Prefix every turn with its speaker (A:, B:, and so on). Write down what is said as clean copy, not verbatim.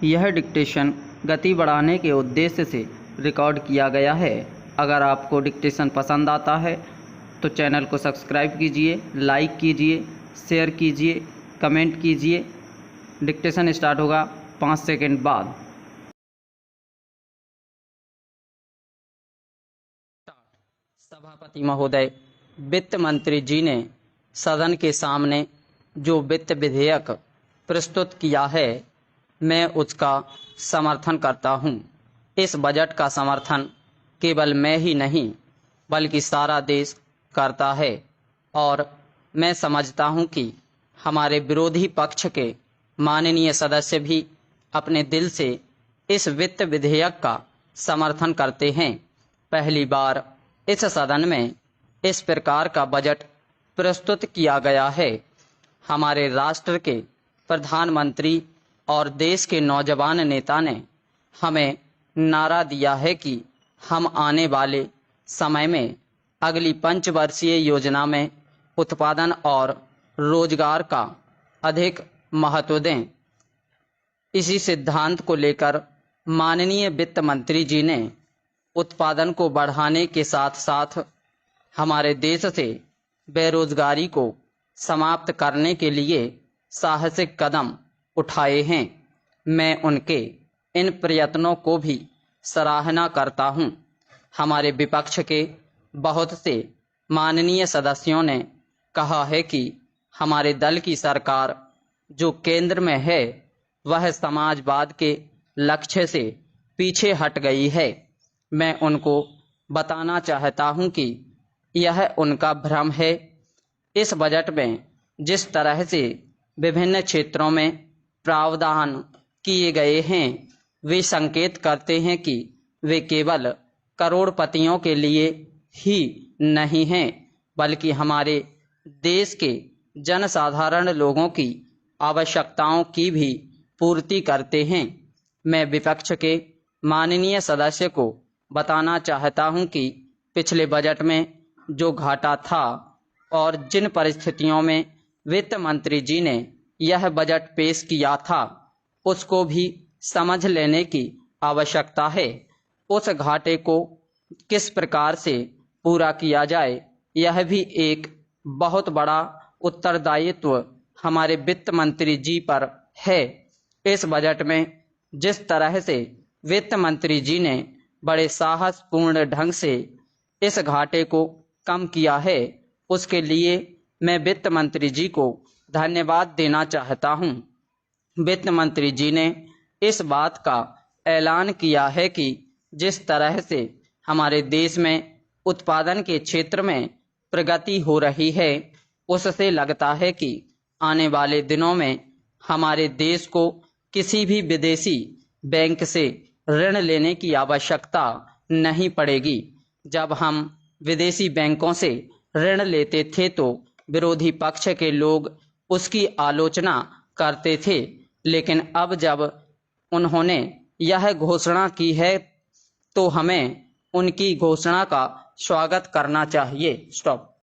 A: यह डिक्टेशन गति बढ़ाने के उद्देश्य से रिकॉर्ड किया गया है। अगर आपको डिक्टेशन पसंद आता है तो चैनल को सब्सक्राइब कीजिए, लाइक कीजिए, शेयर कीजिए, कमेंट कीजिए। डिक्टेशन स्टार्ट होगा 5 सेकंड बाद। सभापति महोदय, वित्त मंत्री जी ने सदन के सामने जो वित्त विधेयक प्रस्तुत किया है, मैं उसका समर्थन करता हूं। इस बजट का समर्थन केवल मैं ही नहीं बल्कि सारा देश करता है और मैं समझता हूं कि हमारे विरोधी पक्ष के माननीय सदस्य भी अपने दिल से इस वित्त विधेयक का समर्थन करते हैं। पहली बार इस सदन में इस प्रकार का बजट प्रस्तुत किया गया है। हमारे राष्ट्र के प्रधानमंत्री और देश के नौजवान नेता ने हमें नारा दिया है कि हम आने वाले समय में अगली पंचवर्षीय योजना में उत्पादन और रोजगार का अधिक महत्व दें। इसी सिद्धांत को लेकर माननीय वित्त मंत्री जी ने उत्पादन को बढ़ाने के साथ साथ हमारे देश से बेरोजगारी को समाप्त करने के लिए साहसिक कदम उठाए हैं। मैं उनके इन प्रयत्नों को भी सराहना करता हूं। हमारे विपक्ष के बहुत से माननीय सदस्यों ने कहा है कि हमारे दल की सरकार जो केंद्र में है वह समाजवाद के लक्ष्य से पीछे हट गई है। मैं उनको बताना चाहता हूं कि यह उनका भ्रम है। इस बजट में जिस तरह से विभिन्न क्षेत्रों में प्रावधान किए गए हैं, वे संकेत करते हैं कि वे केवल करोड़पतियों के लिए ही नहीं हैं बल्कि हमारे देश के जनसाधारण लोगों की आवश्यकताओं की भी पूर्ति करते हैं। मैं विपक्ष के माननीय सदस्य को बताना चाहता हूं कि पिछले बजट में जो घाटा था और जिन परिस्थितियों में वित्त मंत्री जी ने यह बजट पेश किया था, उसको भी समझ लेने की आवश्यकता है। उस घाटे को किस प्रकार से पूरा किया जाए, यह भी एक बहुत बड़ा उत्तरदायित्व हमारे वित्त मंत्री जी पर है। इस बजट में जिस तरह से वित्त मंत्री जी ने बड़े साहसपूर्ण ढंग से इस घाटे को कम किया है, उसके लिए मैं वित्त मंत्री जी को धन्यवाद देना चाहता हूं। वित्त मंत्री जी ने इस बात का ऐलान किया है कि जिस तरह से हमारे देश में उत्पादन के क्षेत्र में प्रगति हो रही है, उससे लगता है कि आने वाले दिनों में हमारे देश को किसी भी विदेशी बैंक से ऋण लेने की आवश्यकता नहीं पड़ेगी। जब हम विदेशी बैंकों से ऋण लेते थे तो विरोधी पक्ष के लोग उसकी आलोचना करते थे, लेकिन अब जब उन्होंने यह घोषणा की है तो हमें उनकी घोषणा का स्वागत करना चाहिए। स्टॉप।